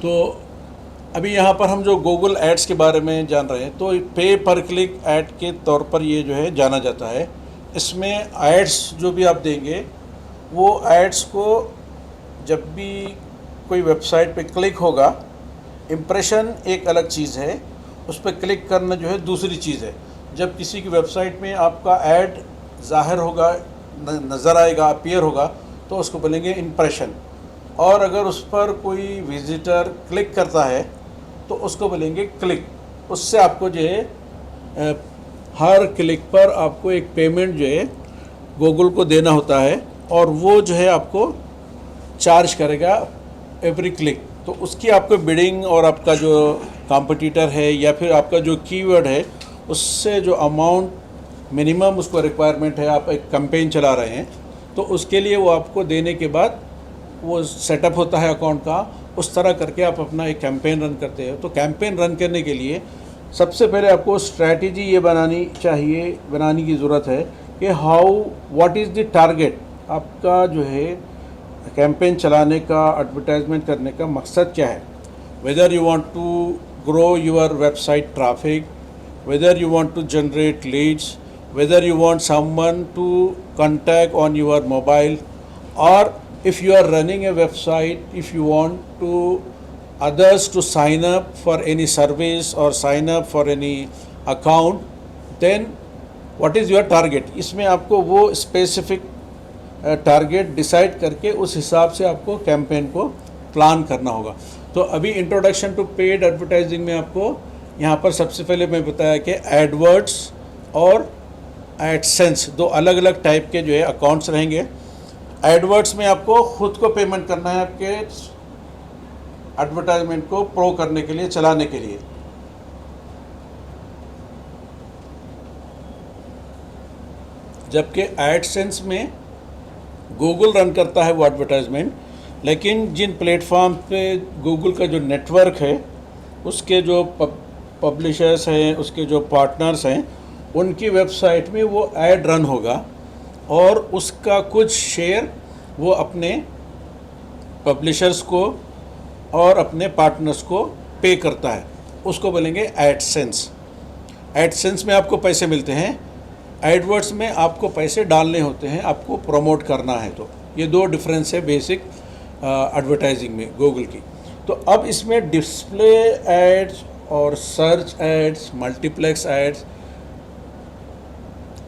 तो अभी यहाँ पर हम जो गूगल एड्स के बारे में जान रहे हैं, तो पे पर क्लिक ऐड के तौर पर ये जो है जाना जाता है। इसमें एड्स जो भी आप देंगे, वो एड्स को जब भी कोई वेबसाइट पे क्लिक होगा, इम्प्रेशन एक अलग चीज़ है, उस पर क्लिक करना जो है दूसरी चीज़ है। जब किसी की वेबसाइट में आपका ऐड ज़ाहिर होगा, नज़र आएगा, अपीयर होगा, तो उसको बोलेंगे इम्प्रेशन। और अगर उस पर कोई विजिटर क्लिक करता है तो उसको बोलेंगे क्लिक। उससे आपको जो है हर क्लिक पर आपको एक पेमेंट जो है गूगल को देना होता है, और वो जो है आपको चार्ज करेगा एवरी क्लिक। तो उसकी आपको बिडिंग और आपका जो कॉम्पिटिटर है या फिर आपका जो कीवर्ड है, उससे जो अमाउंट मिनिमम उसको रिक्वायरमेंट है, आप एक कैंपेन चला रहे हैं, तो उसके लिए वो आपको देने के बाद वो सेटअप होता है अकाउंट का। उस तरह करके आप अपना एक कैंपेन रन करते हो। तो कैंपेन रन करने के लिए सबसे पहले आपको स्ट्रैटेजी ये बनाने की ज़रूरत है कि व्हाट इज़ द टारगेट। आपका जो है कैंपेन चलाने का, एडवर्टाइजमेंट करने का मकसद क्या है। Whether you want to grow your website traffic, whether you want to generate leads, whether you want someone to contact on your mobile, or if you are running a website, if you want to others to sign up for any service or sign up for any account, then what is your target। इसमें आपको वो specific target decide करके उस हिसाब से आपको campaign को plan करना होगा। तो अभी इंट्रोडक्शन टू पेड एडवर्टाइजिंग में आपको यहाँ पर सबसे पहले मैं बताया कि एडवर्ड्स और एडसेंस दो अलग अलग टाइप के जो है अकाउंट्स रहेंगे। एडवर्ड्स में आपको खुद को पेमेंट करना है आपके एडवर्टाइजमेंट को प्रो करने के लिए, चलाने के लिए। जबकि एडसेंस में गूगल रन करता है वो एडवर्टाइजमेंट, लेकिन जिन प्लेटफॉर्म पे गूगल का जो नेटवर्क है, उसके जो पब्लिशर्स हैं, उसके जो पार्टनर्स हैं, उनकी वेबसाइट में वो ऐड रन होगा और उसका कुछ शेयर वो अपने पब्लिशर्स को और अपने पार्टनर्स को पे करता है। उसको बोलेंगे एडसेंस। एडसेंस में आपको पैसे मिलते हैं, एडवर्ड्स में आपको पैसे डालने होते हैं, आपको प्रमोट करना है। तो ये दो डिफरेंस है बेसिक एडवर्टाइजिंग में गूगल की। तो अब इसमें डिस्प्ले एड्स और सर्च एड्स, मल्टीप्लेक्स एड्स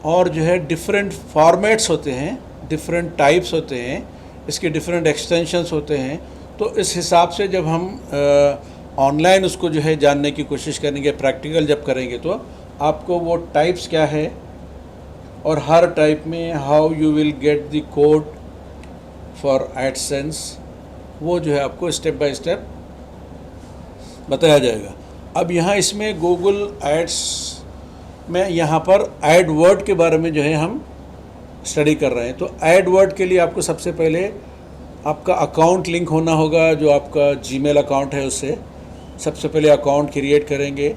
और जो है डिफरेंट फॉर्मेट्स होते हैं, डिफरेंट टाइप्स होते हैं, इसके डिफरेंट एक्सटेंशंस होते हैं। तो इस हिसाब से जब हम ऑनलाइन उसको जो है जानने की कोशिश करेंगे, प्रैक्टिकल जब करेंगे, तो आपको वो टाइप्स क्या है और हर टाइप में how you will get the code for AdSense, वो जो है आपको स्टेप बाय स्टेप बताया जाएगा। अब यहाँ इसमें गूगल एड्स में यहाँ पर एडवर्ड के बारे में जो है हम स्टडी कर रहे हैं। तो एडवर्ड के लिए आपको सबसे पहले आपका अकाउंट लिंक होना होगा, जो आपका जीमेल अकाउंट है उससे सबसे पहले अकाउंट क्रिएट करेंगे।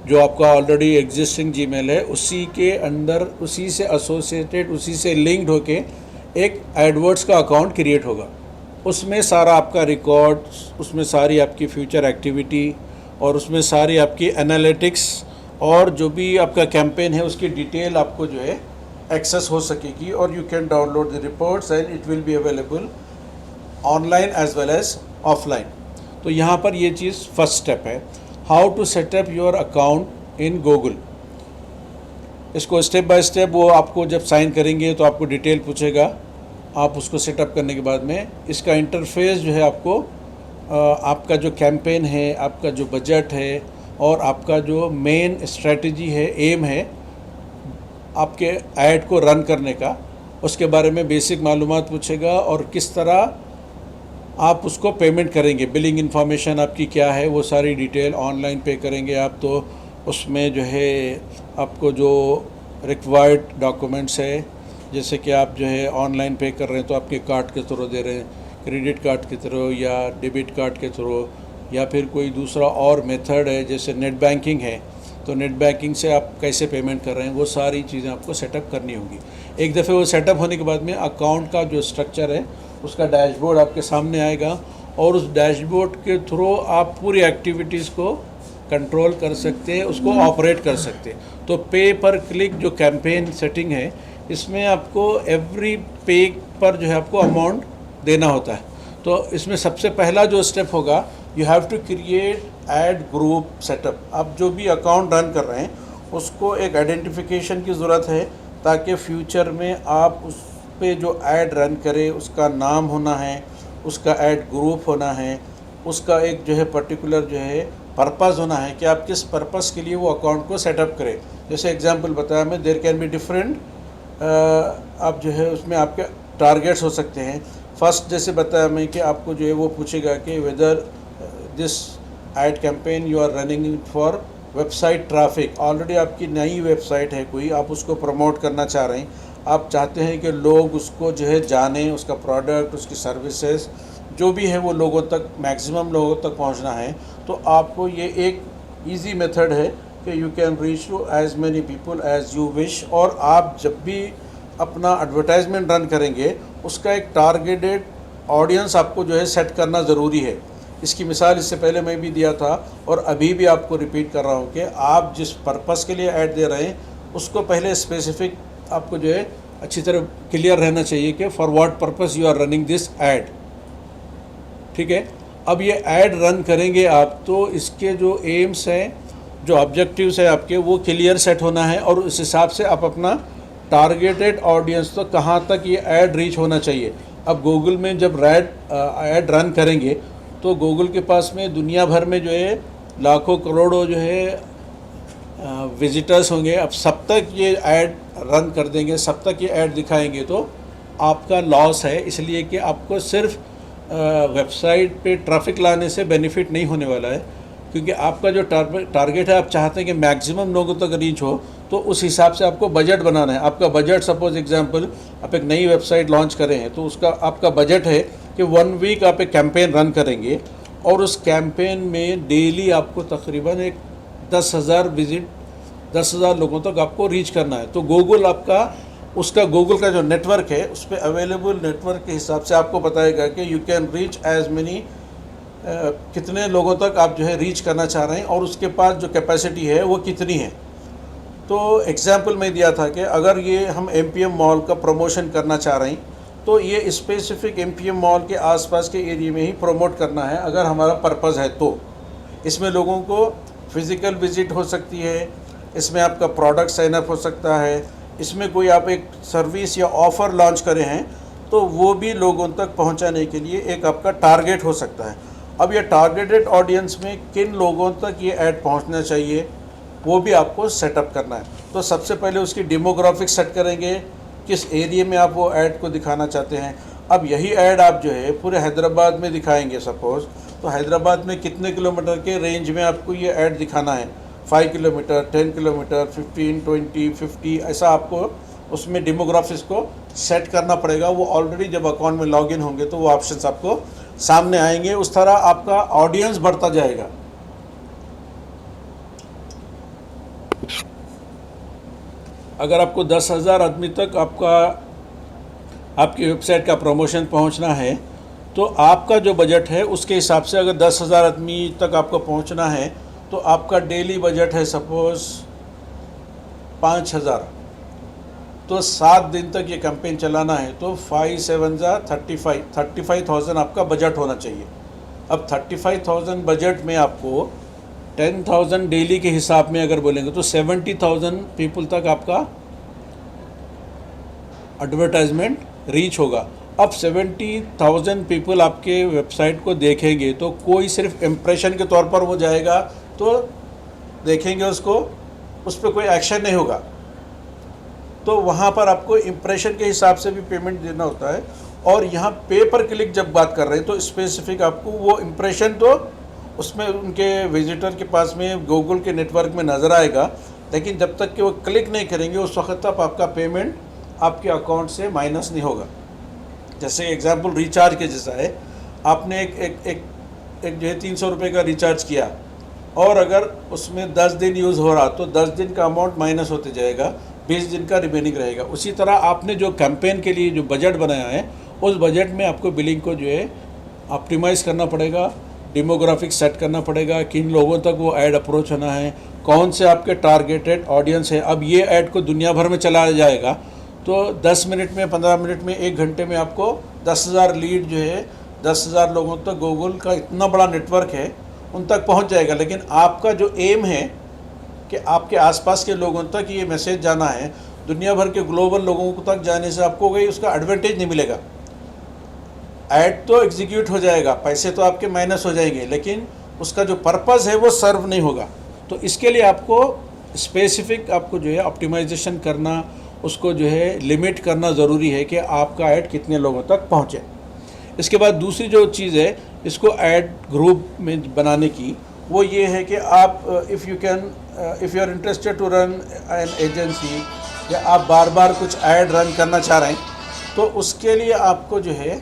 जो आपका ऑलरेडी एग्जिस्टिंग जीमेल है उसी के अंदर, उसी से एसोसिएटेड, उसी से लिंक्ड होके एक एडवर्ड्स का अकाउंट क्रिएट होगा। उसमें सारा आपका रिकॉर्ड, उसमें सारी आपकी फ्यूचर एक्टिविटी और उसमें सारी आपकी एनालिटिक्स और जो भी आपका कैंपेन है उसकी डिटेल आपको जो है एक्सेस हो सकेगी। और you can download the reports and it will be available online as well as offline. तो यहाँ पर ये चीज़ फर्स्ट स्टेप है, how to setup your account in Google. इसको स्टेप बाय स्टेप वो आपको जब साइन करेंगे तो आपको डिटेल पूछेगा। आप उसको सेटअप करने के बाद में इसका इंटरफेस जो है आपको आपका जो कैंपेन है, आपका जो बजट है और आपका जो मेन स्ट्रेटजी है, एम है आपके ऐड को रन करने का, उसके बारे में बेसिक मालूमात पूछेगा और किस तरह आप उसको पेमेंट करेंगे, बिलिंग इन्फॉर्मेशन आपकी क्या है, वो सारी डिटेल ऑनलाइन पे करेंगे आप। तो उसमें जो है आपको जो रिक्वायर्ड डॉक्यूमेंट्स है, जैसे कि आप जो है ऑनलाइन पे कर रहे हैं तो आपके कार्ड के थ्रू दे रहे हैं, क्रेडिट कार्ड के थ्रू या डेबिट कार्ड के थ्रू, या फिर कोई दूसरा और मेथड है जैसे नेट बैंकिंग है, तो नेट बैंकिंग से आप कैसे पेमेंट कर रहे हैं, वो सारी चीज़ें आपको सेटअप करनी होगी। एक दफ़े वो सेटअप होने के बाद में अकाउंट का जो स्ट्रक्चर है उसका डैशबोर्ड आपके सामने आएगा और उस डैशबोर्ड के थ्रू आप पूरी एक्टिविटीज़ को कंट्रोल कर सकते हैं, उसको ऑपरेट कर सकते हैं। तो पे पर क्लिक जो कैंपेन सेटिंग है, इसमें आपको एवरी पे पर जो है आपको अमाउंट देना होता है। तो इसमें सबसे पहला जो स्टेप होगा, you have to create ad group setup. आप जो भी अकाउंट रन कर रहे हैं उसको एक आइडेंटिफिकेशन की ज़रूरत है, ताकि फ्यूचर में आप उस पे जो ऐड रन करें उसका नाम होना है, उसका ऐड ग्रुप होना है, उसका एक जो है पर्टिकुलर जो है पर्पज़ होना है कि आप किस पर्पज़ के लिए वो अकाउंट को सेटअप करें। जैसे एग्जांपल बताया मैं, देयर कैन बी डिफरेंट, आप जो है उसमें आपके टारगेट्स हो सकते हैं। फर्स्ट जैसे बताया मैं कि आपको जो है वो पूछेगा कि whether this ad campaign you are running for website traffic. Already आपकी नई वेबसाइट है कोई, आप उसको प्रमोट करना चाह रहे हैं, आप चाहते हैं कि लोग उसको जो है जानें, उसका प्रोडक्ट, उसकी सर्विसेज जो भी है वो लोगों तक, मैक्सिमम लोगों तक पहुंचना है। तो आपको ये एक इजी मेथड है कि you can reach to as many people as you wish. और आप जब भी अपना एडवर्टाइजमेंट रन करेंगे उसका एक टारगेटेड ऑडियंस आपको जो है सेट करना ज़रूरी है। इसकी मिसाल इससे पहले मैं भी दिया था और अभी भी आपको रिपीट कर रहा हूँ कि आप जिस पर्पस के लिए ऐड दे रहे हैं उसको पहले स्पेसिफिक आपको जो है अच्छी तरह क्लियर रहना चाहिए कि for what purpose you are running this ad. ठीक है, अब ये ऐड रन करेंगे आप तो इसके जो एम्स हैं, जो ऑब्जेक्टिव्स हैं आपके, वो क्लियर सेट होना है और उस हिसाब से आप अपना टारगेटेड ऑडियंस तो कहाँ तक ये ऐड रीच होना चाहिए। अब गूगल में जब ऐड रन करेंगे तो गूगल के पास में दुनिया भर में जो है लाखों करोड़ों जो है विजिटर्स होंगे। अब सब तक ये ऐड रन कर देंगे, सब तक ये ऐड दिखाएंगे तो आपका लॉस है, इसलिए कि आपको सिर्फ वेबसाइट पे ट्रैफिक लाने से बेनिफिट नहीं होने वाला है, क्योंकि आपका जो टारगेट है, आप चाहते हैं कि मैक्सिमम लोगों तक रीच हो, तो उस हिसाब से आपको बजट बनाना है। आपका बजट, सपोज एग्जांपल आप एक नई वेबसाइट लॉन्च करें हैं तो उसका आपका बजट है कि 1 वीक आप एक कैंपेन रन करेंगे और उस कैंपेन में डेली आपको तकरीबन एक 10,000 विजिट, 10,000 लोगों तक आपको रीच करना है। तो गूगल आपका, उसका गूगल का जो नेटवर्क है उस पर अवेलेबल नेटवर्क के हिसाब से आपको बताएगा कि you can reach as many, कितने लोगों तक आप जो है रीच करना चाह रहे हैं और उसके पास जो कैपेसिटी है वो कितनी है। तो एग्जांपल में दिया था कि अगर ये हम एमपीएम मॉल का प्रमोशन करना चाह रहे हैं तो ये स्पेसिफिक एमपीएम मॉल के आसपास के एरिया में ही प्रमोट करना है अगर हमारा पर्पज़ है तो। इसमें लोगों को फिज़िकल विजिट हो सकती है, इसमें आपका प्रोडक्ट साइन अप हो सकता है, इसमें कोई आप एक सर्विस या ऑफ़र लॉन्च करे हैं तो वो भी लोगों तक पहुंचाने के लिए एक आपका टारगेट हो सकता है। अब ये टारगेटेड ऑडियंस में किन लोगों तक ये ऐड पहुंचना चाहिए वो भी आपको सेटअप करना है। तो सबसे पहले उसकी डेमोग्राफिक्स सेट करेंगे, किस एरिया में आप वो ऐड को दिखाना चाहते हैं। अब यही ऐड आप जो है पूरे हैदराबाद में दिखाएंगे सपोज़, तो हैदराबाद में कितने किलोमीटर के रेंज में आपको ये ऐड दिखाना है, 5 किलोमीटर, 10 किलोमीटर, 15, 20, 50, ऐसा आपको उसमें डेमोग्राफिक्स को सेट करना पड़ेगा। वो ऑलरेडी जब अकाउंट में लॉगिन होंगे तो वो ऑप्शंस आपको सामने आएंगे। उस तरह आपका ऑडियंस बढ़ता जाएगा। अगर आपको 10,000 आदमी तक आपकी वेबसाइट का प्रमोशन पहुंचना है तो आपका जो बजट है उसके हिसाब से, अगर 10,000 आदमी तक आपको पहुंचना है तो आपका डेली बजट है सपोज़ 5,000, तो 7 दिन तक ये कैंपेन चलाना है तो 5 7 35,000 आपका बजट होना चाहिए। अब 35,000 बजट में आपको 10,000 डेली के हिसाब में अगर बोलेंगे तो 70,000 पीपल तक आपका एडवर्टाइजमेंट रीच होगा। अब 70,000 पीपल आपके वेबसाइट को देखेंगे तो कोई सिर्फ इम्प्रेशन के तौर पर वो जाएगा तो देखेंगे उसको, उस पर कोई एक्शन नहीं होगा। तो वहाँ पर आपको इम्प्रेशन के हिसाब से भी पेमेंट देना होता है। और यहाँ पे पर क्लिक जब बात कर रहे हैं तो स्पेसिफिक आपको वो इम्प्रेशन तो उसमें उनके विजिटर के पास में गूगल के नेटवर्क में नज़र आएगा, लेकिन जब तक कि वो क्लिक नहीं करेंगे उस वक्त तक आपका पेमेंट आपके अकाउंट से माइनस नहीं होगा। जैसे एग्जांपल रिचार्ज के जैसा है, आपने एक जो है 300 रुपये का रिचार्ज किया और अगर उसमें 10 दिन यूज़ हो रहा तो 10 दिन का अमाउंट माइनस होते जाएगा, 20 दिन का रिमेनिंग रहेगा। उसी तरह आपने जो कैंपेन के लिए जो बजट बनाया है उस बजट में आपको बिलिंग को जो है ऑप्टिमाइज़ करना पड़ेगा, डेमोग्राफिक सेट करना पड़ेगा, किन लोगों तक वो ऐड अप्रोच होना है, कौन से आपके टारगेटेड ऑडियंस है। अब ये ऐड को दुनिया भर में चलाया जाएगा तो 10 मिनट में, 15 मिनट में, 1 घंटे में आपको 10,000 लीड जो है 10,000 लोगों तक, गूगल का इतना बड़ा नेटवर्क है उन तक पहुंच जाएगा। लेकिन आपका जो एम है कि आपके आसपास के लोगों तक ये मैसेज जाना है, दुनिया भर के ग्लोबल लोगों तक जाने से आपको कोई उसका एडवांटेज नहीं मिलेगा। ऐड तो एग्जीक्यूट हो जाएगा, पैसे तो आपके माइनस हो जाएंगे, लेकिन उसका जो पर्पज़ है वो सर्व नहीं होगा। तो इसके लिए आपको स्पेसिफिक आपको जो है ऑप्टिमाइजेशन करना, उसको जो है लिमिट करना ज़रूरी है कि आपका ऐड कितने लोगों तक पहुँचे। इसके बाद दूसरी जो चीज़ है इसको ऐड ग्रुप में बनाने की, वो ये है कि आप if you are interested to run an agency, या आप बार बार कुछ ऐड रन करना चाह रहे हैं, तो उसके लिए आपको जो है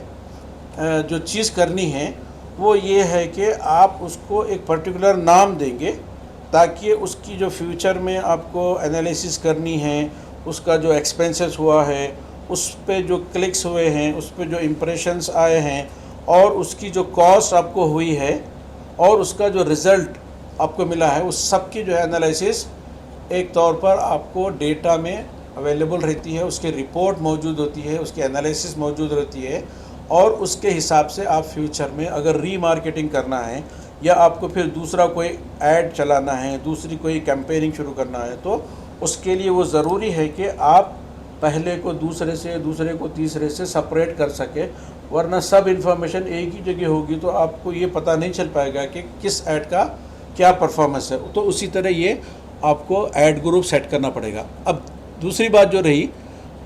जो चीज़ करनी है वो ये है कि आप उसको एक पर्टिकुलर नाम देंगे, ताकि उसकी जो फ्यूचर में आपको एनालिसिस करनी है, उसका जो एक्सपेंसेस हुआ है, उस पे जो क्लिक्स हुए हैं, उस पे जो इम्प्रेशंस आए हैं, और उसकी जो कॉस्ट आपको हुई है, और उसका जो रिज़ल्ट आपको मिला है, उस सब की जो है एनालिसिस एक तौर पर आपको डेटा में अवेलेबल रहती है, उसकी रिपोर्ट मौजूद होती है, उसकी एनालिसिस मौजूद रहती है। और उसके हिसाब से आप फ्यूचर में अगर रीमार्केटिंग करना है, या आपको फिर दूसरा कोई ऐड चलाना है, दूसरी कोई कैंपेनिंग शुरू करना है, तो उसके लिए वो ज़रूरी है कि आप पहले को दूसरे से, दूसरे को तीसरे से सेपरेट कर सके, वरना सब इन्फॉर्मेशन एक ही जगह होगी तो आपको ये पता नहीं चल पाएगा कि किस ऐड का क्या परफॉर्मेंस है। तो उसी तरह ये आपको ऐड ग्रुप सेट करना पड़ेगा। अब दूसरी बात जो रही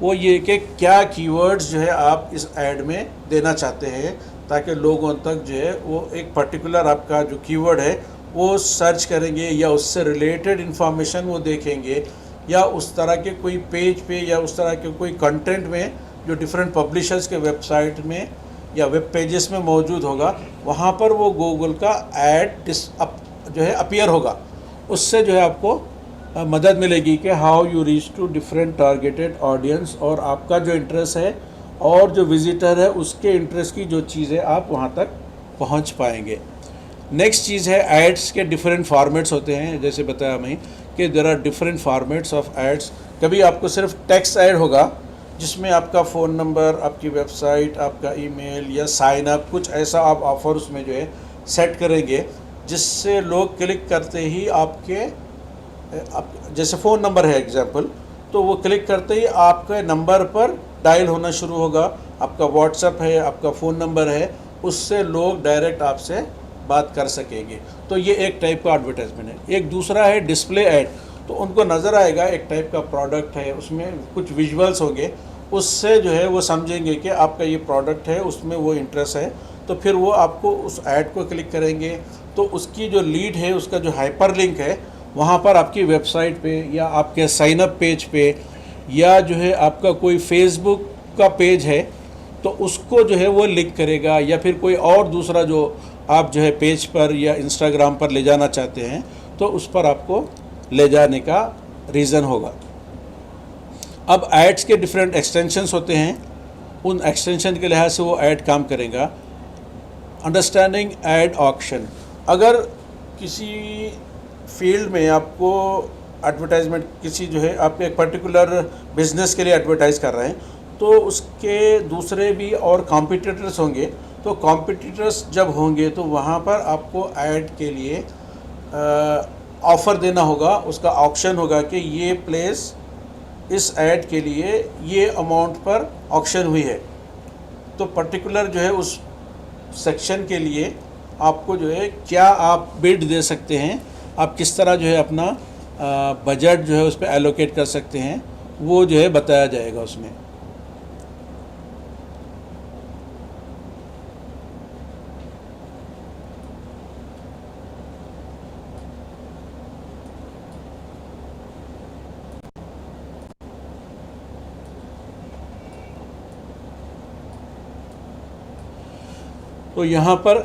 वो ये कि क्या कीवर्ड्स जो है आप इस ऐड में देना चाहते हैं, ताकि लोगों तक जो है वो एक पर्टिकुलर आपका जो कीवर्ड है वो सर्च करेंगे, या उससे रिलेटेड इन्फॉर्मेशन वो देखेंगे, या उस तरह के कोई पेज पे या उस तरह के कोई कंटेंट में जो डिफरेंट पब्लिशर्स के वेबसाइट में या वेब पेजेस में मौजूद होगा, वहाँ पर वो गूगल का ऐड जो है अपीयर होगा। उससे जो है आपको मदद मिलेगी कि how you reach to different targeted audience, और आपका जो इंटरेस्ट है और जो विजिटर है उसके इंटरेस्ट की जो चीज़ें आप वहाँ तक पहुँच पाएंगे। नेक्स्ट चीज़ है एड्स के डिफरेंट फॉर्मेट्स होते हैं। जैसे बताया मैं कि there are different formats of ads. कभी आपको सिर्फ टेक्स्ट ऐड होगा जिसमें आपका फ़ोन नंबर, आपकी वेबसाइट, आपका ईमेल या साइन अप, कुछ ऐसा आप ऑफ़र उसमें जो है सेट करेंगे जिससे लोग क्लिक करते ही आपके जैसे फ़ोन नंबर है एग्जांपल, तो वो क्लिक करते ही आपके नंबर पर डायल होना शुरू होगा। आपका व्हाट्सएप है, आपका फ़ोन नंबर है, उससे लोग डायरेक्ट आपसे बात कर सकेंगे। तो ये एक टाइप का एडवर्टाइजमेंट है। एक दूसरा है डिस्प्ले ऐड। तो उनको नज़र आएगा एक टाइप का प्रोडक्ट है, उसमें कुछ विजुअल्स होंगे, उससे जो है वो समझेंगे कि आपका ये प्रोडक्ट है, उसमें वो इंटरेस्ट है, तो फिर वो आपको उस ऐड को क्लिक करेंगे। तो उसकी जो लीड है, उसका जो हाइपर लिंक है, वहाँ पर आपकी वेबसाइट पे या आपके साइन अप पेज पे, या जो है आपका कोई फेसबुक का पेज है तो उसको जो है वो लिंक करेगा, या फिर कोई और दूसरा जो आप जो है पेज पर या इंस्टाग्राम पर ले जाना चाहते हैं तो उस पर आपको ले जाने का रीज़न होगा। अब एड्स के डिफरेंट एक्सटेंशंस होते हैं, उन एक्सटेंशन के लिहाज से वो ऐड काम करेगा। Understanding add auction. अगर किसी फील्ड में आपको एडवर्टाइजमेंट, किसी जो है आप एक पर्टिकुलर बिजनेस के लिए एडवर्टाइज़ कर रहे हैं, तो उसके दूसरे भी और कॉम्पिटिटर्स होंगे। तो कॉम्पिटिटर्स जब होंगे तो वहाँ पर आपको ऐड के लिए ऑफ़र देना होगा, उसका ऑक्शन होगा कि ये प्लेस इस ऐड के लिए ये अमाउंट पर ऑक्शन हुई है। तो पर्टिकुलर जो है उस सेक्शन के लिए आपको जो है क्या आप बिड दे सकते हैं, आप किस तरह जो है अपना बजट जो है उस पर एलोकेट कर सकते हैं, वो जो है बताया जाएगा उसमें। तो यहाँ पर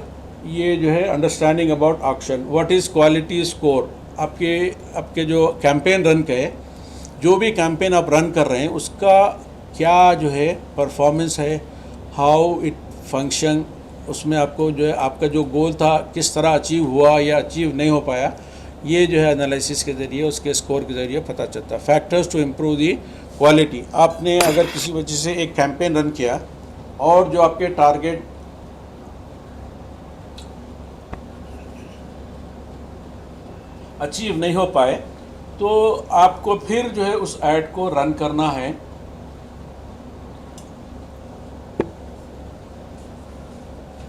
ये जो है understanding about auction, what is quality score. आपके जो कैंपेन रन करे, जो भी कैंपेन आप रन कर रहे हैं उसका क्या जो है परफॉर्मेंस है, हाउ इट फंक्शन उसमें आपको जो है आपका जो गोल था किस तरह अचीव हुआ या अचीव नहीं हो पाया, ये जो है एनालिसिस के ज़रिए उसके स्कोर के ज़रिए पता चलता है। Factors to improve the quality, आपने अगर किसी वजह से एक कैंपेन रन किया और जो आपके टारगेट अचीव नहीं हो पाए, तो आपको फिर जो है उस ऐड को रन करना है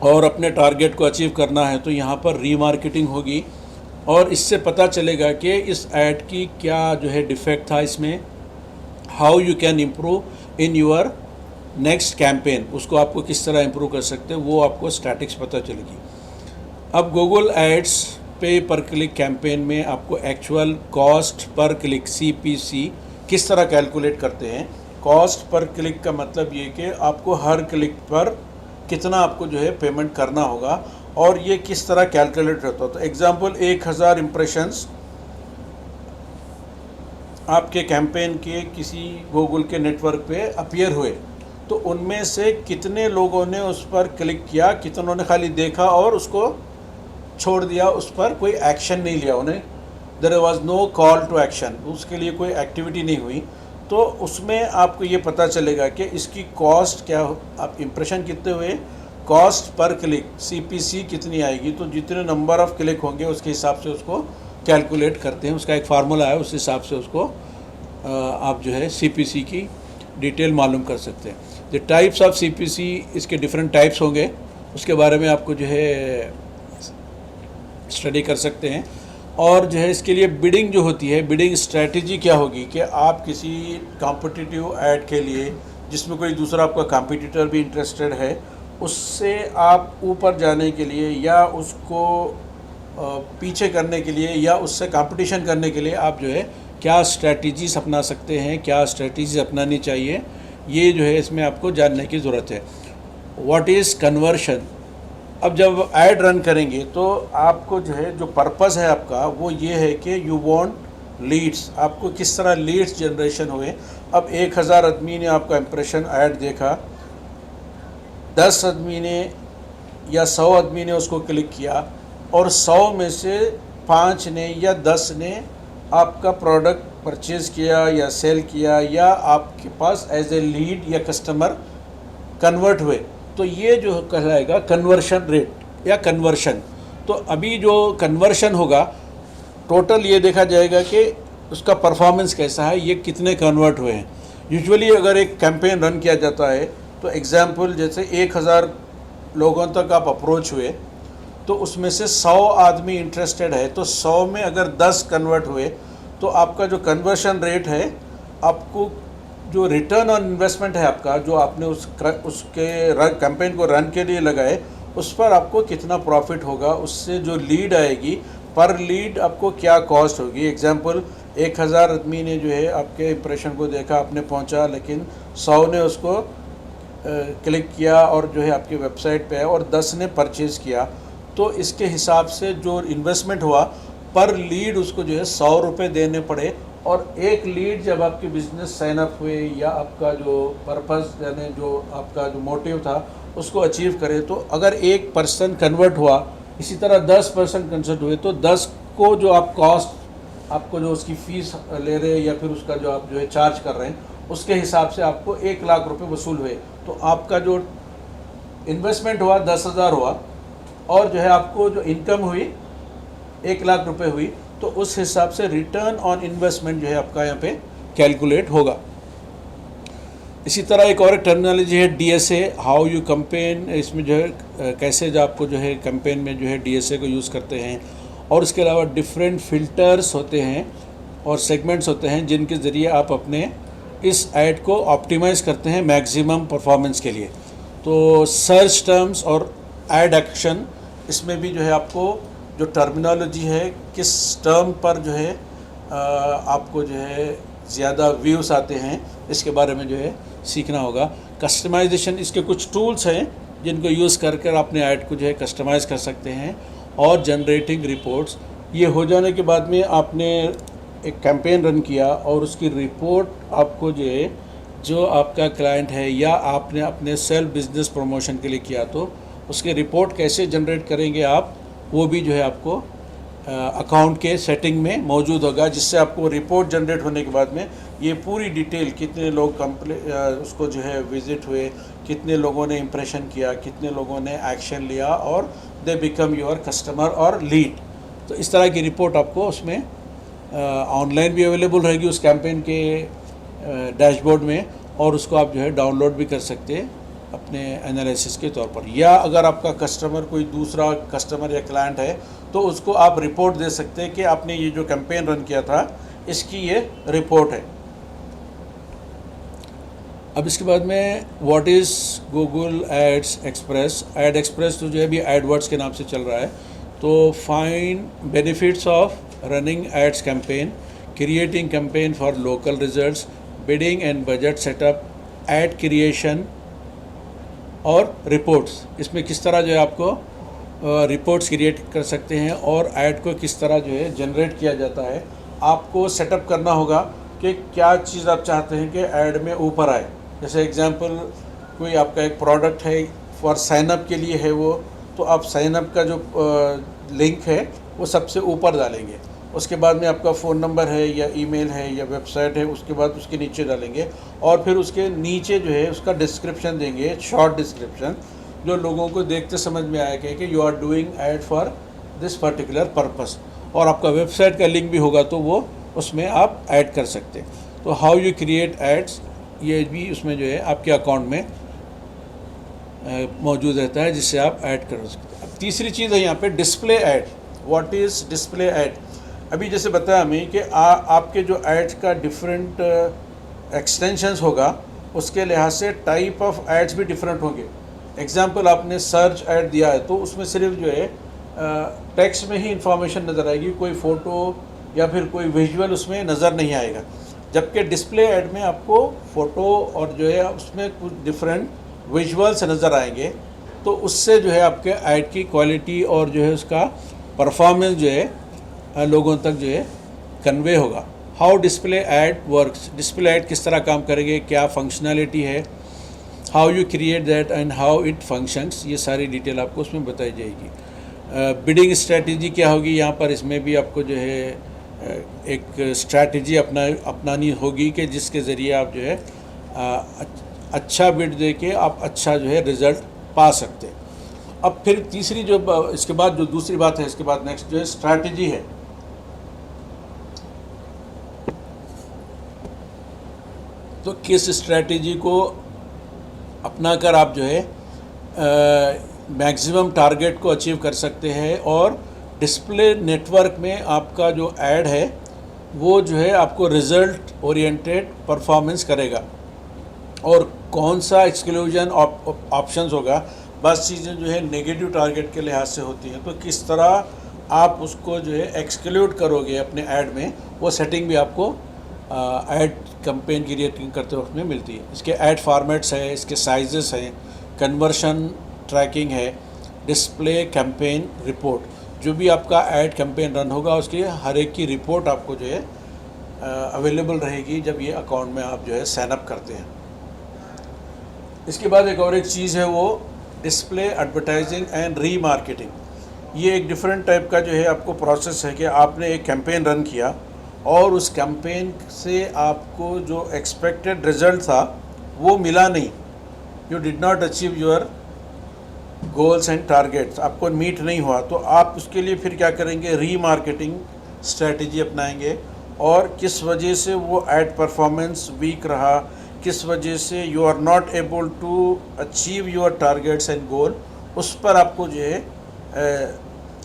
और अपने टारगेट को अचीव करना है। तो यहाँ पर रीमार्केटिंग होगी और इससे पता चलेगा कि इस ऐड की क्या जो है डिफेक्ट था इसमें, how you can improve in your next campaign, उसको आपको किस तरह इम्प्रूव कर सकते हैं, वो आपको स्टैटिक्स पता चलेगी। अब गूगल एड्स पे पर क्लिक कैंपेन में आपको actual cost per click CPC किस तरह कैलकुलेट करते हैं। कॉस्ट पर क्लिक का मतलब ये कि आपको हर क्लिक पर कितना आपको जो है पेमेंट करना होगा और ये किस तरह कैलकुलेट होता है। तो एग्जांपल 1000 इम्प्रेशंस आपके कैंपेन के किसी गूगल के नेटवर्क पे अपीयर हुए, तो उनमें से कितने लोगों ने उस पर क्लिक किया, कितनों ने खाली देखा और उसको छोड़ दिया, उस पर कोई एक्शन नहीं लिया उन्हें, there was no call to action, उसके लिए कोई एक्टिविटी नहीं हुई। तो उसमें आपको ये पता चलेगा कि इसकी कॉस्ट क्या, आप इम्प्रेशन कितने हुए, कॉस्ट पर क्लिक CPC कितनी आएगी। तो जितने नंबर ऑफ़ क्लिक होंगे उसके हिसाब से उसको कैलकुलेट करते हैं, उसका एक फार्मूला है, उस हिसाब से उसको आप जो है CPC की डिटेल मालूम कर सकते हैं। द टाइप्स ऑफ CPC, इसके डिफरेंट टाइप्स होंगे, उसके बारे में आपको जो है स्टडी कर सकते हैं। और जो है इसके लिए बिडिंग जो होती है, बिडिंग स्ट्रैटेजी क्या होगी कि आप किसी कॉम्पिटिटिव ऐड के लिए जिसमें कोई दूसरा आपका कॉम्पिटिटर भी इंटरेस्टेड है, उससे आप ऊपर जाने के लिए या उसको पीछे करने के लिए या उससे कंपटीशन करने के लिए आप जो है क्या स्ट्रैटेजीज अपना सकते हैं, क्या स्ट्रैटेजीज अपनानी चाहिए, ये जो है इसमें आपको जानने की ज़रूरत है। व्हाट इज़ कन्वर्शन, अब जब ऐड रन करेंगे तो आपको जो है जो पर्पस है आपका वो ये है कि यू वांट लीड्स, आपको किस तरह लीड्स जनरेशन हुए। अब 1000 आदमी ने आपका इम्प्रेशन ऐड देखा, 10 आदमी ने या 100 आदमी ने उसको क्लिक किया और 100 में से 5 ने या 10 ने आपका प्रोडक्ट परचेज़ किया या सेल किया या आपके पास एज ए लीड या कस्टमर कन्वर्ट हुए, तो ये जो कहलाएगा कन्वर्शन रेट या कन्वर्शन। तो अभी जो कन्वर्शन होगा टोटल ये देखा जाएगा कि उसका परफॉर्मेंस कैसा है, ये कितने कन्वर्ट हुए हैं। यूजुअली अगर एक कैंपेन रन किया जाता है तो एग्जांपल जैसे 1000 लोगों तक आप अप्रोच हुए, तो उसमें से 100 आदमी इंटरेस्टेड है, तो 100 में अगर 10 कन्वर्ट हुए तो आपका जो कन्वर्शन रेट है, आपको जो रिटर्न ऑन इन्वेस्टमेंट है आपका, जो आपने उसके कैंपेन को रन के लिए लगाए, उस पर आपको कितना प्रॉफिट होगा, उससे जो लीड आएगी पर लीड आपको क्या कॉस्ट होगी। एग्जांपल 1000 आदमी ने जो है आपके इंप्रेशन को देखा, आपने पहुंचा, लेकिन 100 ने उसको क्लिक किया और जो है आपकी वेबसाइट पे है और 10 ने परचेज़ किया, तो इसके हिसाब से जो इन्वेस्टमेंट हुआ पर लीड उसको जो है 100 रुपये देने पड़े। और एक लीड जब आपके बिजनेस साइन अप हुए या आपका जो पर्पस यानी जो आपका जो मोटिव था उसको अचीव करे, तो अगर 1% कन्वर्ट हुआ, इसी तरह 10% कन्वर्ट हुए, तो 10 को जो आप कॉस्ट आपको जो उसकी फ़ीस ले रहे हैं या फिर उसका जो आप जो है चार्ज कर रहे हैं, उसके हिसाब से आपको 1 लाख रुपए वसूल हुए। तो आपका जो इन्वेस्टमेंट हुआ 10,000 हुआ और जो है आपको जो इनकम हुई 1 लाख रुपए हुई, तो उस हिसाब से रिटर्न ऑन इन्वेस्टमेंट जो है आपका यहाँ पे कैलकुलेट होगा। इसी तरह एक और टर्मिनोलॉजी है DSA, हाउ यू कैंपेन, इसमें जो है कैसे जो आपको जो है कैंपेन में जो है DSA को यूज़ करते हैं। और इसके अलावा डिफरेंट फ़िल्टर्स होते हैं और सेगमेंट्स होते हैं जिनके ज़रिए आप अपने इस ऐड को ऑप्टिमाइज़ करते हैं मैक्सिमम परफॉर्मेंस के लिए। तो सर्च टर्म्स और ऐड एक्शन, इसमें भी जो है आपको जो टर्मिनोलॉजी है, किस टर्म पर जो है आपको जो है ज़्यादा व्यूज़ आते हैं, इसके बारे में जो है सीखना होगा। कस्टमाइजेशन, इसके कुछ टूल्स हैं जिनको यूज़ करके अपने ऐड को जो है कस्टमाइज़ कर सकते हैं। और जनरेटिंग रिपोर्ट्स, ये हो जाने के बाद में आपने एक कैंपेन रन किया और उसकी रिपोर्ट आपको जो है जो आपका क्लाइंट है या आपने अपने सेल्फ बिजनेस प्रमोशन के लिए किया, तो उसके रिपोर्ट कैसे जनरेट करेंगे आप, वो भी जो है आपको अकाउंट के सेटिंग में मौजूद होगा, जिससे आपको रिपोर्ट जनरेट होने के बाद में ये पूरी डिटेल, कितने लोग उसको जो है विज़िट हुए, कितने लोगों ने इम्प्रेशन किया, कितने लोगों ने एक्शन लिया और दे बिकम योर कस्टमर और लीड। तो इस तरह की रिपोर्ट आपको उसमें ऑनलाइन भी अवेलेबल रहेगी उस कैंपेन के डैशबोर्ड में, और उसको आप जो है डाउनलोड भी कर सकते हैं अपने एनालिसिस के तौर पर। या अगर आपका कस्टमर कोई दूसरा कस्टमर या क्लाइंट है तो उसको आप रिपोर्ट दे सकते हैं कि आपने ये जो कैंपेन रन किया था इसकी ये रिपोर्ट है। अब इसके बाद में what is Google ads express. Ad express तो जो है अभी एडवर्ड्स के नाम से चल रहा है। तो find benefits of running ads campaign, creating campaign for local results, bidding and budget setup, ad creation और रिपोर्ट्स। इसमें किस तरह जो है आपको रिपोर्ट्स क्रिएट कर सकते हैं और ऐड को किस तरह जो है जनरेट किया जाता है। आपको सेटअप करना होगा कि क्या चीज़ आप चाहते हैं कि ऐड में ऊपर आए। जैसे एग्जांपल, कोई आपका एक प्रोडक्ट है फॉर साइनअप के लिए है वो, तो आप साइनअप का जो लिंक है वो सबसे ऊपर डालेंगे। उसके बाद में आपका फ़ोन नंबर है या ईमेल है या वेबसाइट है, उसके बाद उसके नीचे डालेंगे और फिर उसके नीचे जो है उसका डिस्क्रिप्शन देंगे, शॉर्ट डिस्क्रिप्शन, जो लोगों को देखते समझ में आएगा कि you are doing ad for this particular purpose. और आपका वेबसाइट का लिंक भी होगा तो वो उसमें आप ऐड कर सकते हैं। तो हाउ यू क्रिएट एड्स, ये भी उसमें जो है आपके अकाउंट में मौजूद रहता है, जिससे आप ऐड कर सकते हैं। अब तीसरी चीज़ है यहाँ पे display ad. What is display ad. अभी जैसे बताया हमें कि आपके जो एड्स का डिफरेंट एक्सटेंशंस होगा, उसके लिहाज से टाइप ऑफ एड्स भी डिफरेंट होंगे। एग्जाम्पल, आपने सर्च ऐड दिया है तो उसमें सिर्फ जो है टेक्स्ट में ही इंफॉर्मेशन नज़र आएगी, कोई फ़ोटो या फिर कोई विजुअल उसमें नज़र नहीं आएगा। जबकि डिस्प्ले ऐड में आपको फ़ोटो और जो है उसमें कुछ डिफरेंट विजुअल्स नज़र आएंगे, तो उससे जो है आपके ऐड की क्वालिटी और जो है उसका परफॉर्मेंस जो है लोगों तक जो है कन्वे होगा। How display ad works. Display ad किस तरह काम करेंगे, क्या फंक्शनैलिटी है, how you create that and how it functions, ये सारी डिटेल आपको उसमें बताई जाएगी। बिडिंग स्ट्रैटेजी क्या होगी यहाँ पर, इसमें भी आपको जो है एक स्ट्रैटेजी अपनानी होगी कि जिसके ज़रिए आप जो है अच्छा बिड दे के आप अच्छा जो है रिज़ल्ट पा सकते हैं। अब फिर तीसरी जो इसके बाद जो दूसरी बात है, इसके बाद नेक्स्ट जो है स्ट्रैटेजी है। तो किस स्ट्रैटेजी को अपना कर आप जो है मैक्सिमम टारगेट को अचीव कर सकते हैं और डिस्प्ले नेटवर्क में आपका जो ऐड है वो जो है आपको रिज़ल्ट ओरिएंटेड परफॉर्मेंस करेगा। और कौन सा एक्सक्लूजन ऑप्शंस होगा, बस चीज़ें जो है नेगेटिव टारगेट के लिहाज से होती हैं, तो किस तरह आप उसको जो है एक्सक्लूड करोगे अपने ऐड में, वो सेटिंग भी आपको ऐड कैंपेन क्रिएटिंग करते वक्त में मिलती है। इसके ऐड फॉर्मेट्स है, इसके साइजेस हैं, कन्वर्शन ट्रैकिंग है, डिस्प्ले कैंपेन रिपोर्ट। जो भी आपका ऐड कैंपेन रन होगा उसकी हर एक की रिपोर्ट आपको जो है अवेलेबल रहेगी जब ये अकाउंट में आप जो है साइन अप करते हैं। इसके बाद एक चीज़ है वो डिस्प्ले एडवर्टाइजिंग एंड रीमार्केटिंग। ये एक डिफरेंट टाइप का जो है आपको प्रोसेस है कि आपने एक कैंपेन रन किया और उस कैंपेन से आपको जो एक्सपेक्टेड रिज़ल्ट था वो मिला नहीं, you did not achieve your goals and targets, आपको मीट नहीं हुआ, तो आप उसके लिए फिर क्या करेंगे, रीमार्केटिंग स्ट्रेटजी अपनाएंगे और किस वजह से वो ऐड परफॉर्मेंस वीक रहा, किस वजह से you are not able to achieve your targets and goal, उस पर आपको जो है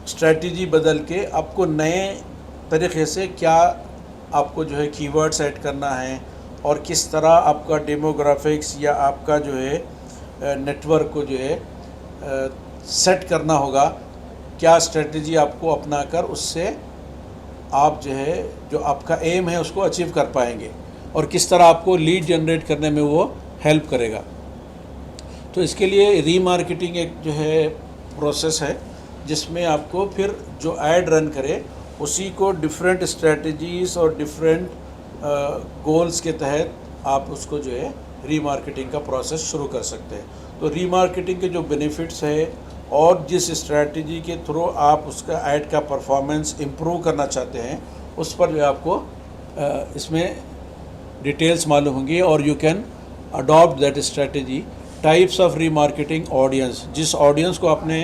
स्ट्रेटजी बदल के आपको नए तरीक़े से क्या आपको जो है कीवर्ड्स ऐड करना है और किस तरह आपका डेमोग्राफिक्स या आपका जो है नेटवर्क को जो है सेट करना होगा, क्या स्ट्रेटजी आपको अपनाकर उससे आप जो है जो आपका एम है उसको अचीव कर पाएंगे और किस तरह आपको लीड जनरेट करने में वो हेल्प करेगा। तो इसके लिए रीमार्केटिंग एक जो है प्रोसेस है जिसमें आपको फिर जो ऐड रन करे उसी को डिफरेंट स्ट्रेटजीज़ और डिफरेंट गोल्स के तहत आप उसको जो है रीमार्केटिंग का प्रोसेस शुरू कर सकते हैं। तो रीमार्केटिंग के जो बेनिफिट्स है और जिस स्ट्रैटेजी के थ्रू आप उसका ऐड का परफॉर्मेंस इम्प्रूव करना चाहते हैं उस पर जो है आपको इसमें डिटेल्स मालूम होंगी और you can adopt that strategy. Types of remarketing audience, जिस ऑडियंस को आपने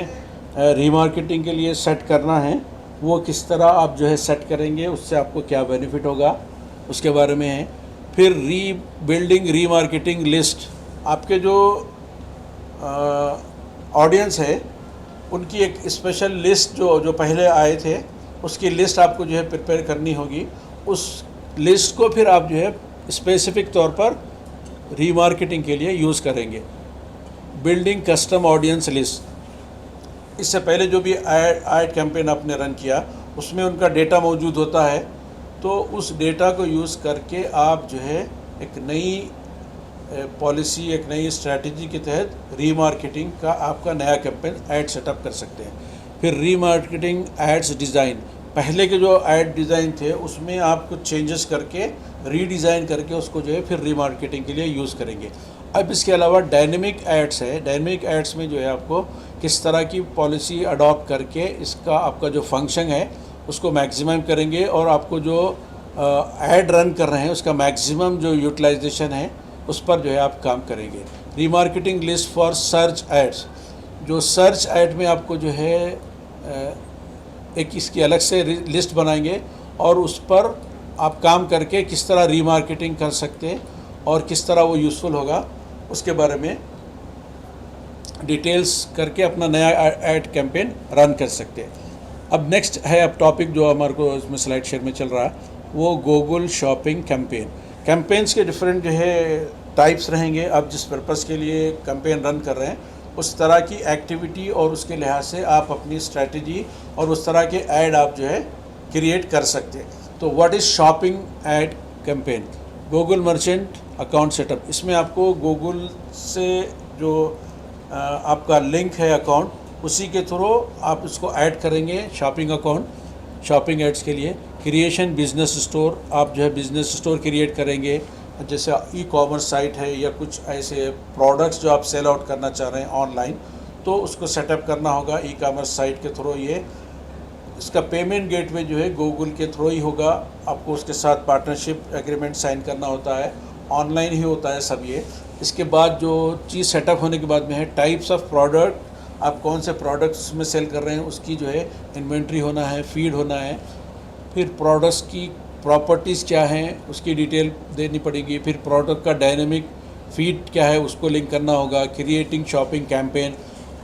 रीमार्केटिंग के लिए सेट करना है वो किस तरह आप जो है सेट करेंगे, उससे आपको क्या बेनिफिट होगा उसके बारे में है। फिर रीबिल्डिंग रीमार्केटिंग लिस्ट, आपके जो ऑडियंस है उनकी एक स्पेशल लिस्ट जो पहले आए थे उसकी लिस्ट आपको जो है प्रिपेयर करनी होगी। उस लिस्ट को फिर आप जो है स्पेसिफिक तौर पर रीमार्केटिंग के लिए यूज़ करेंगे। बिल्डिंग कस्टम ऑडियंस लिस्ट, इससे पहले जो भी ऐड कैंपेन आपने रन किया उसमें उनका डेटा मौजूद होता है, तो उस डेटा को यूज़ करके आप जो है एक नई पॉलिसी, एक नई स्ट्रैटेजी के तहत रीमार्केटिंग का आपका नया कैंपेन ऐड सेटअप कर सकते हैं। फिर रीमार्केटिंग एड्स डिज़ाइन, पहले के जो ऐड डिज़ाइन थे उसमें आप कुछ चेंजेस करके रीडिज़ाइन करके उसको जो है फिर रीमार्केटिंग के लिए यूज़ करेंगे। अब इसके अलावा डायनेमिक एड्स है, डायनेमिक एड्स में जो है आपको किस तरह की पॉलिसी अडॉप्ट करके इसका आपका जो फंक्शन है उसको मैक्सिमम करेंगे और आपको जो ऐड रन कर रहे हैं उसका मैक्सिमम जो यूटिलाइजेशन है उस पर जो है आप काम करेंगे। Remarketing list for search ads, जो सर्च ऐड में आपको जो है एक इसकी अलग से लिस्ट बनाएंगे और उस पर आप काम करके किस तरह रीमार्केटिंग कर सकते हैं और किस तरह वो यूज़फुल होगा उसके बारे में डिटेल्स करके अपना नया ऐड कैंपेन रन कर सकते हैं। अब नेक्स्ट है अब टॉपिक जो हमारे को इसमें स्लाइड शेयर में चल रहा है वो गूगल शॉपिंग कैंपेन। कैंपेन्स के डिफरेंट जो है टाइप्स रहेंगे। आप जिस पर्पज़ के लिए कैंपेन रन कर रहे हैं उस तरह की एक्टिविटी और उसके लिहाज से आप अपनी स्ट्रैटेजी और उस तरह के ऐड आप जो है क्रिएट कर सकते हैं। तो what is shopping add campaign? Google merchant account setup, इसमें आपको गूगल से जो आपका लिंक है अकाउंट उसी के थ्रू आप उसको ऐड करेंगे शॉपिंग अकाउंट, शॉपिंग एड्स के लिए। क्रिएशन बिजनेस स्टोर, आप जो है बिज़नेस स्टोर क्रिएट करेंगे, जैसे ई कॉमर्स साइट है या कुछ ऐसे प्रोडक्ट्स जो आप सेल आउट करना चाह रहे हैं ऑनलाइन, तो उसको सेटअप करना होगा ई कॉमर्स साइट के थ्रू। ये इसका पेमेंट गेटवे जो है गूगल के थ्रू ही होगा, आपको उसके साथ पार्टनरशिप एग्रीमेंट साइन करना होता है, ऑनलाइन ही होता है सब ये। इसके बाद जो चीज़ सेटअप होने के बाद में है टाइप्स ऑफ प्रोडक्ट, आप कौन से प्रोडक्ट्स में सेल कर रहे हैं उसकी जो है इन्वेंट्री होना है, फीड होना है। फिर प्रोडक्ट्स की प्रॉपर्टीज़ क्या हैं उसकी डिटेल देनी पड़ेगी। फिर प्रोडक्ट का डायनेमिक फीड क्या है उसको लिंक करना होगा। क्रिएटिंग शॉपिंग कैंपेन,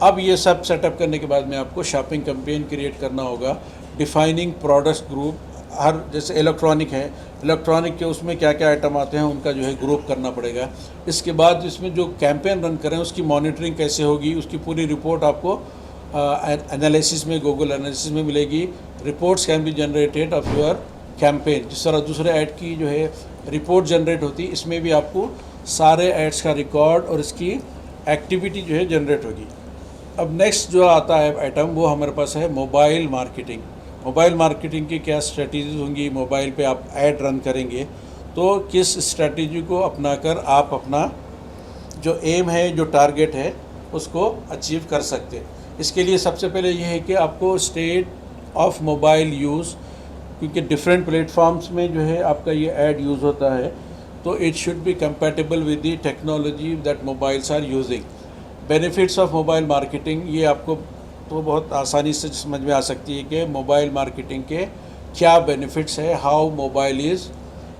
अब ये सब सेटअप करने के बाद में आपको शॉपिंग कैंपेन क्रिएट करना होगा। डिफाइनिंग प्रोडक्ट्स ग्रुप, हर जैसे इलेक्ट्रॉनिक है, इलेक्ट्रॉनिक के उसमें क्या क्या आइटम आते हैं उनका जो है ग्रुप करना पड़ेगा। इसके बाद इसमें जो कैंपेन रन करें उसकी मॉनिटरिंग कैसे होगी उसकी पूरी रिपोर्ट आपको एनालिसिस में, गूगल एनालिसिस में मिलेगी। Reports can be generated of your campaign, जिस तरह दूसरे ऐड की जो है रिपोर्ट जनरेट होती है इसमें भी आपको सारे ऐड्स का रिकॉर्ड और इसकी एक्टिविटी जो है जनरेट होगी। अब नेक्स्ट जो आता है आइटम वो हमारे पास है मोबाइल मार्केटिंग। मोबाइल मार्केटिंग की क्या स्ट्रेटजीज होंगी, मोबाइल पे आप ऐड रन करेंगे तो किस स्ट्रेटजी को अपनाकर आप अपना जो एम है, जो टारगेट है उसको अचीव कर सकते हैं। इसके लिए सबसे पहले ये है कि आपको स्टेट ऑफ मोबाइल यूज़, क्योंकि डिफरेंट प्लेटफॉर्म्स में जो है आपका ये ऐड यूज़ होता है, तो it should be compatible with the technology that mobiles are using. Benefits of mobile marketing, ये आपको तो बहुत आसानी से समझ में आ सकती है कि मोबाइल मार्केटिंग के क्या बेनिफिट्स है, हाउ मोबाइल इज़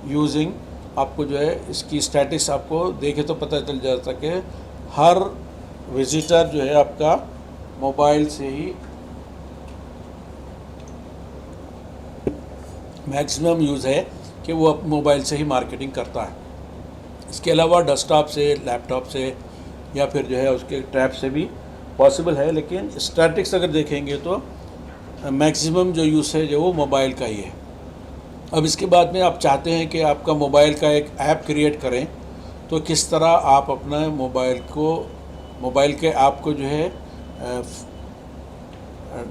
यूजिंग। आपको जो है इसकी स्टैटिक्स आपको देखे तो पता चल जाता कि हर विजिटर जो है आपका मोबाइल से ही मैक्सिमम यूज़ है कि वो मोबाइल से ही मार्केटिंग करता है। इसके अलावा डेस्कटॉप से, लैपटॉप से या फिर जो है उसके टैब से भी पॉसिबल है, लेकिन स्टैटिक्स अगर देखेंगे तो मैक्सिमम जो यूसेज है वो मोबाइल का ही है। अब इसके बाद में आप चाहते हैं कि आपका मोबाइल का एक ऐप क्रिएट करें, तो किस तरह आप अपना मोबाइल के ऐप को जो है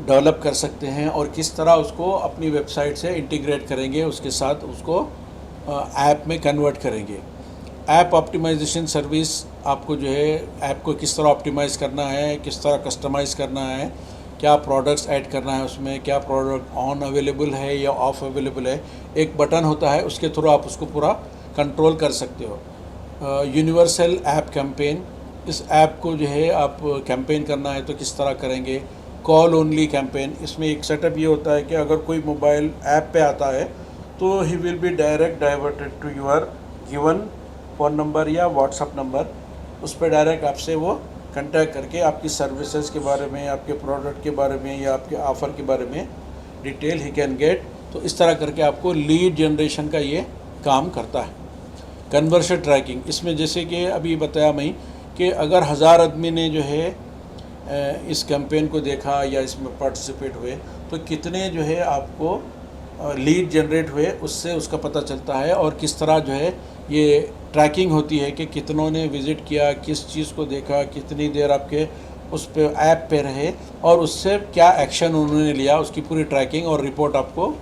डेवलप कर सकते हैं और किस तरह उसको अपनी वेबसाइट से इंटीग्रेट करेंगे, उसके साथ उसको ऐप में कन्वर्ट करेंगे। ऐप ऑप्टिमाइजेशन सर्विस, आपको जो है ऐप को किस तरह ऑप्टिमाइज़ करना है, किस तरह कस्टमाइज़ करना है, क्या प्रोडक्ट्स ऐड करना है उसमें, क्या प्रोडक्ट ऑन अवेलेबल है या ऑफ अवेलेबल है। एक बटन होता है, उसके थ्रू आप उसको पूरा कंट्रोल कर सकते हो। यूनिवर्सल ऐप कैंपेन, इस ऐप को जो है आप कैंपेन करना है तो किस तरह करेंगे। कॉल ओनली कैंपेन, इसमें एक सेटअप ये होता है कि अगर कोई मोबाइल ऐप पे आता है तो he will be direct diverted to your given phone number या व्हाट्सअप नंबर, उस पर डायरेक्ट आपसे वो कांटेक्ट करके आपकी सर्विसेज के बारे में, आपके प्रोडक्ट के बारे में या आपके ऑफ़र के बारे में डिटेल ही कैन गेट। तो इस तरह करके आपको लीड जनरेशन का ये काम करता है। कन्वर्शन ट्रैकिंग, इसमें जैसे कि अभी बताया मैं कि अगर 1000 आदमी ने जो है इस कैंपेन को देखा या इसमें पार्टिसिपेट हुए तो कितने जो है आपको लीड जनरेट हुए, उससे उसका पता चलता है। और किस तरह जो है ये ट्रैकिंग होती है कि कितनों ने विज़िट किया, किस चीज़ को देखा, कितनी देर आपके उस पे ऐप पे रहे और उससे क्या एक्शन उन्होंने लिया, उसकी पूरी ट्रैकिंग और रिपोर्ट आपको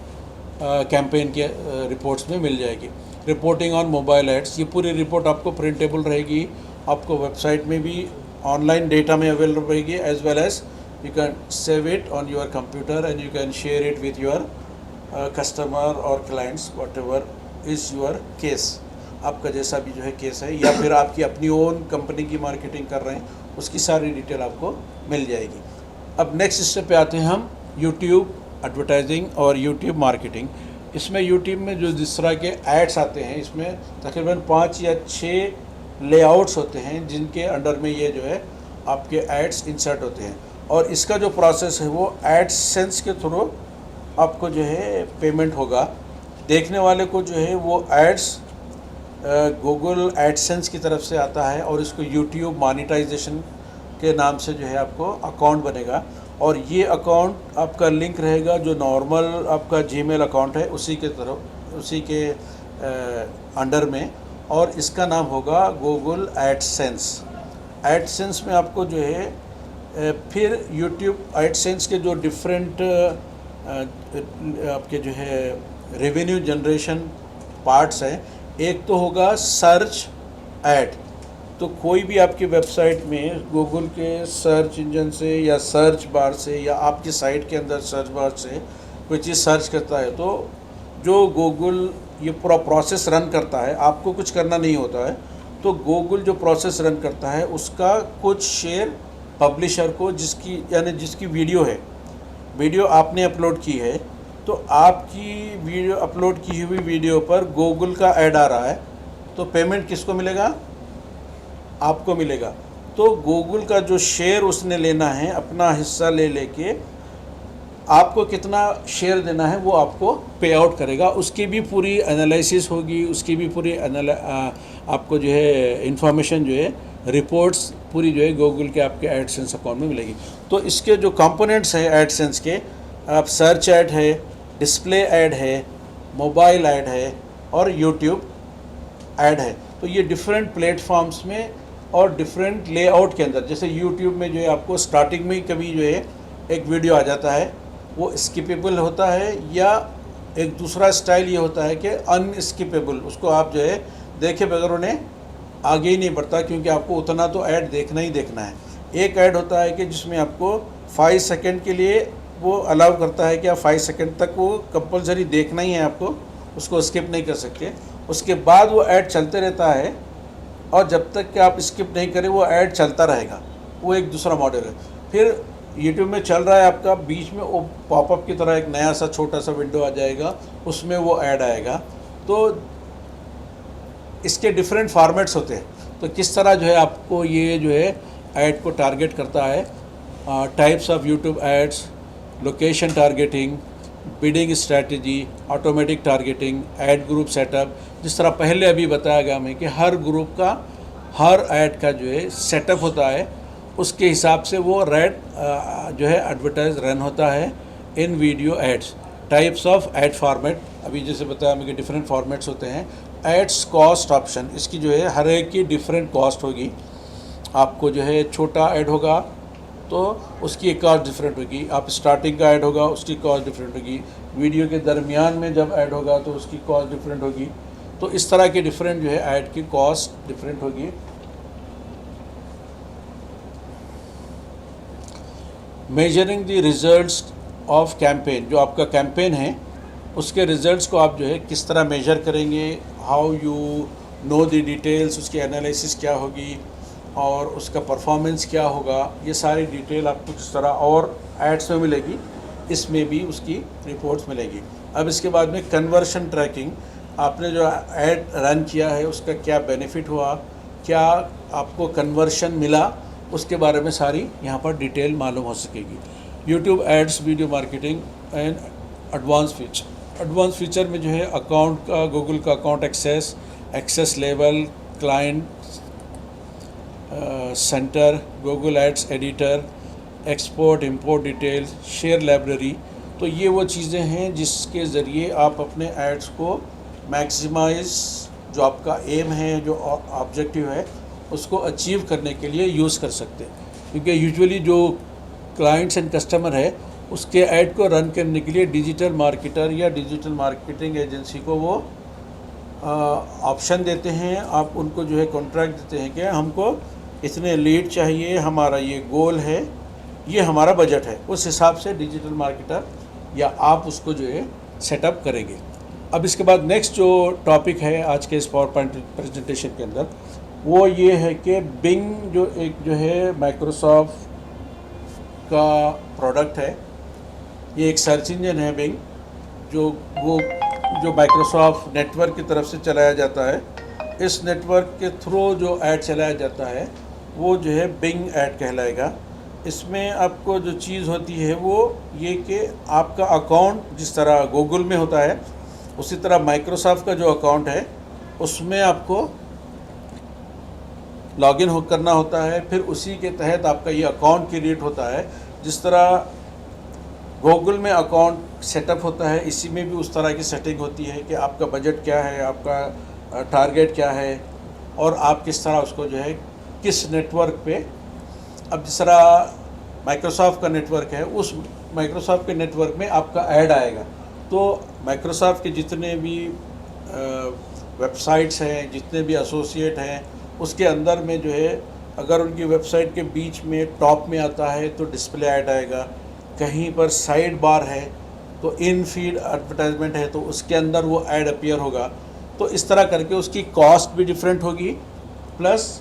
कैंपेन के रिपोर्ट्स में मिल जाएगी। रिपोर्टिंग ऑन मोबाइल एड्स, ये पूरी रिपोर्ट आपको प्रिंटेबल रहेगी, आपको वेबसाइट में भी ऑनलाइन डेटा में अवेलेबल रहेगी, as well as you can save it on your computer and you can share it with your customer और clients, whatever is your case, आपका जैसा भी जो है केस है, या फिर आपकी अपनी ओन कंपनी की मार्केटिंग कर रहे हैं, उसकी सारी डिटेल आपको मिल जाएगी। अब नेक्स्ट स्टेप पे आते हैं हम, यूट्यूब एडवर्टाइजिंग और यूट्यूब मार्केटिंग। इसमें यूट्यूब में जो जिस तरह के एड्स आते हैं, इसमें तकरीबन 5 या 6 लेआउट्स होते हैं जिनके अंडर में ये जो है आपके एड्स इंसर्ट होते हैं। और इसका जो प्रोसेस है वो एडसेंस के थ्रू आपको जो है पेमेंट होगा। देखने वाले को जो है वो एड्स गूगल एडसेंस की तरफ से आता है और इसको यूट्यूब मोनेटाइजेशन के नाम से जो है आपको अकाउंट बनेगा। और ये अकाउंट आपका लिंक रहेगा जो नॉर्मल आपका जीमेल अकाउंट है उसी के तरफ, उसी के अंडर में, और इसका नाम होगा गूगल एडसेंस। एडसेंस में आपको जो है फिर यूट्यूब एडसेंस के जो डिफरेंट आपके जो है रेवेन्यू जनरेशन पार्ट्स हैं, एक तो होगा सर्च ऐड। तो कोई भी आपकी वेबसाइट में गूगल के सर्च इंजन से या सर्च बार से या आपकी साइट के अंदर सर्च बार से कोई चीज़ सर्च करता है तो जो गूगल ये पूरा प्रोसेस रन करता है, आपको कुछ करना नहीं होता है, तो गूगल जो प्रोसेस रन करता है उसका कुछ शेयर पब्लिशर को, जिसकी यानी जिसकी वीडियो आपने अपलोड की है, तो आपकी वीडियो अपलोड की हुई वीडियो पर गूगल का ऐड आ रहा है तो पेमेंट किसको मिलेगा? आपको मिलेगा। तो गूगल का जो शेयर उसने लेना है, अपना हिस्सा ले लेके आपको कितना शेयर देना है वो आपको पे आउट करेगा। उसकी भी पूरी एनालिसिस होगी, उसकी भी पूरी आपको जो है इंफॉर्मेशन जो है रिपोर्ट्स पूरी जो है गूगल के आपके एडसेंस अकाउंट में मिलेगी। तो इसके जो कंपोनेंट्स हैं एडसेंस के, आप सर्च ऐड है, डिस्प्ले ऐड है, मोबाइल ऐड है और यूट्यूब ऐड है। तो ये डिफरेंट प्लेटफॉर्म्स में और डिफरेंट लेआउट के अंदर, जैसे यूट्यूब में जो है आपको स्टार्टिंग में ही कभी जो है एक वीडियो आ जाता है वो स्किपेबल होता है, या एक दूसरा स्टाइल ये होता है कि अनस्किपेबल, उसको आप जो है देखे बगैर उन्हें आगे ही नहीं बढ़ता, क्योंकि आपको उतना तो ऐड देखना ही देखना है। एक ऐड होता है कि जिसमें आपको 5 सेकंड के लिए वो अलाउ करता है कि आप 5 सेकंड तक वो कंपलसरी देखना ही है आपको, उसको स्किप नहीं कर सकते। उसके बाद वो ऐड चलते रहता है और जब तक कि आप स्किप नहीं करें वो ऐड चलता रहेगा। वो एक दूसरा मॉडल है। फिर यूट्यूब में चल रहा है आपका, बीच में वो पॉपअप की तरह एक नया सा छोटा सा विंडो आ जाएगा, उसमें वो ऐड आएगा। तो इसके डिफरेंट फॉर्मेट्स होते हैं। तो किस तरह जो है आपको ये जो है ऐड को टारगेट करता है, types of YouTube ads, location targeting, bidding strategy, automatic targeting, ad group setup. जिस तरह पहले अभी बताया गया हमें कि हर ग्रुप का, हर ऐड का जो है सेटअप होता है, उसके हिसाब से वो रेड जो है एडवर्टाइज रन होता है in video ads. Types of ad format, अभी जैसे बताया हमें कि डिफरेंट फॉर्मेट्स होते हैं। एड्स कॉस्ट ऑप्शन, इसकी जो है हर एक की डिफरेंट कॉस्ट होगी। आपको जो है छोटा ऐड होगा तो उसकी एक कॉस्ट डिफरेंट होगी, आप स्टार्टिंग का ऐड होगा उसकी कॉस्ट डिफरेंट होगी, वीडियो के दरमियान में जब ऐड होगा तो उसकी कॉस्ट डिफरेंट होगी। तो तो इस तरह के डिफरेंट जो है ऐड की कॉस्ट डिफरेंट होगी। Measuring the results of campaign, जो आपका कैंपेन है उसके रिजल्ट्स को आप जो है किस तरह मेजर करेंगे, how you know the details, उसकी एनालिसिस क्या होगी और उसका परफॉर्मेंस क्या होगा, ये सारी डिटेल आपको किस तरह और एड्स में मिलेगी, इसमें भी उसकी रिपोर्ट्स मिलेगी। अब इसके बाद में कन्वर्शन ट्रैकिंग, आपने जो ऐड रन किया है उसका क्या बेनिफिट हुआ, क्या आपको कन्वर्शन मिला, उसके बारे में सारी यहाँ पर डिटेल मालूम हो सकेगी। YouTube ads, video marketing and advance feature में जो है अकाउंट का, गूगल का account access level, client centre, Google ads editor, export import details, share library. तो ये वो चीज़ें हैं जिसके ज़रिए आप अपने एड्स को मैक्सिमाइज, जो आपका एम है, जो ऑब्जेक्टिव है, उसको अचीव करने के लिए यूज़ कर सकते हैं। क्योंकि यूजुअली जो क्लाइंट्स एंड कस्टमर है उसके ऐड को रन करने के लिए डिजिटल मार्केटर या डिजिटल मार्केटिंग एजेंसी को वो ऑप्शन देते हैं। आप उनको जो है कॉन्ट्रैक्ट देते हैं कि हमको इतने लीड चाहिए, हमारा ये गोल है, ये हमारा बजट है, उस हिसाब से डिजिटल मार्केटर या आप उसको जो है सेटअप करेंगे। अब इसके बाद नेक्स्ट जो टॉपिक है आज के इस पावर पॉइंट प्रेजेंटेशन के अंदर, वो ये है कि बिंग जो है माइक्रोसॉफ्ट का प्रोडक्ट है, ये एक सर्च इंजन है बिंग, जो माइक्रोसॉफ्ट नेटवर्क की तरफ से चलाया जाता है। इस नेटवर्क के थ्रू जो ऐड चलाया जाता है वो जो है बिंग ऐड कहलाएगा। इसमें आपको जो चीज़ होती है वो ये कि आपका अकाउंट जिस तरह गूगल में होता है उसी तरह माइक्रोसॉफ्ट का जो अकाउंट है उसमें आपको लॉगिन करना होता है, फिर उसी के तहत आपका ये अकाउंट क्रिएट होता है। जिस तरह गूगल में अकाउंट सेटअप होता है, इसी में भी उस तरह की सेटिंग होती है कि आपका बजट क्या है, आपका टारगेट क्या है और आप किस तरह उसको जो है किस नेटवर्क पे। अब जिस तरह माइक्रोसॉफ्ट का नेटवर्क है, उस माइक्रोसॉफ्ट के नेटवर्क में आपका ऐड आएगा, तो माइक्रोसॉफ्ट के जितने भी वेबसाइट्स हैं, जितने भी एसोसिएट हैं, उसके अंदर में जो है अगर उनकी वेबसाइट के बीच में टॉप में आता है तो डिस्प्ले ऐड आएगा, कहीं पर साइड बार है तो इन फीड एडवर्टाइजमेंट है तो उसके अंदर वो ऐड अपीयर होगा। तो इस तरह करके उसकी कॉस्ट भी डिफरेंट होगी, प्लस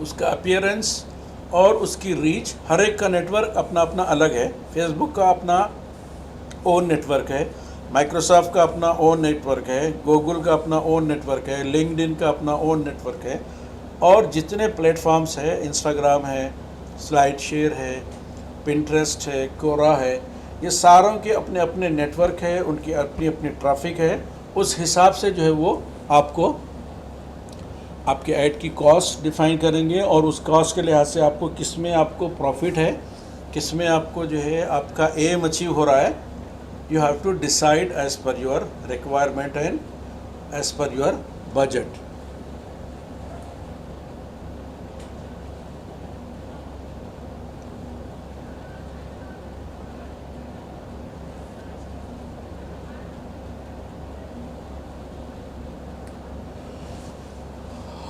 उसका अपीयरेंस और उसकी रीच। हर एक का नेटवर्क अपना अपना अलग है। फेसबुक का अपना ओन नेटवर्क है, माइक्रोसॉफ्ट का अपना ओन नेटवर्क है, गूगल का अपना ओन नेटवर्क है, लिंक्डइन का अपना ओन नेटवर्क है, और जितने प्लेटफॉर्म्स है, इंस्टाग्राम है, स्लाइड शेयर है, पिंटरेस्ट है, कोरा है, ये सारों के अपने अपने नेटवर्क है, उनकी अपनी अपनी ट्रैफिक है। उस हिसाब से जो है वो आपको आपके ऐड की कॉस्ट डिफाइन करेंगे और उस कॉस्ट के लिहाज से आपको किस में आपको प्रॉफिट है, किस में आपको जो है आपका एम अचीव हो रहा है। You have to decide as per your requirement and as per your budget.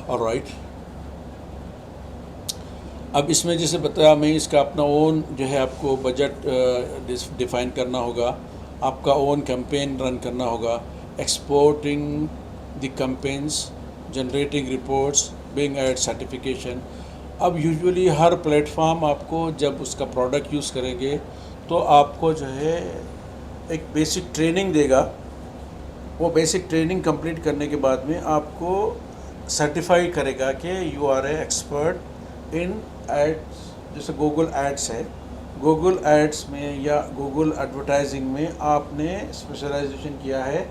Alright, अब इसमें जैसे बताया मैं, इसका अपना ओन जो है आपको बजट डिफाइन करना होगा, आपका ओन कैंपेन रन करना होगा, exporting the campaigns, generating reports, Bing ad certification. अब यूजुअली हर प्लेटफॉर्म आपको जब उसका प्रोडक्ट यूज़ करेंगे तो आपको जो है एक बेसिक ट्रेनिंग देगा। वो बेसिक ट्रेनिंग कंप्लीट करने के बाद में आपको सर्टिफाई करेगा कि you are a expert in ads. जैसे गूगल एड्स है, गूगल एड्स में या गूगल एडवर्टाइजिंग में आपने स्पेशलाइजेशन किया है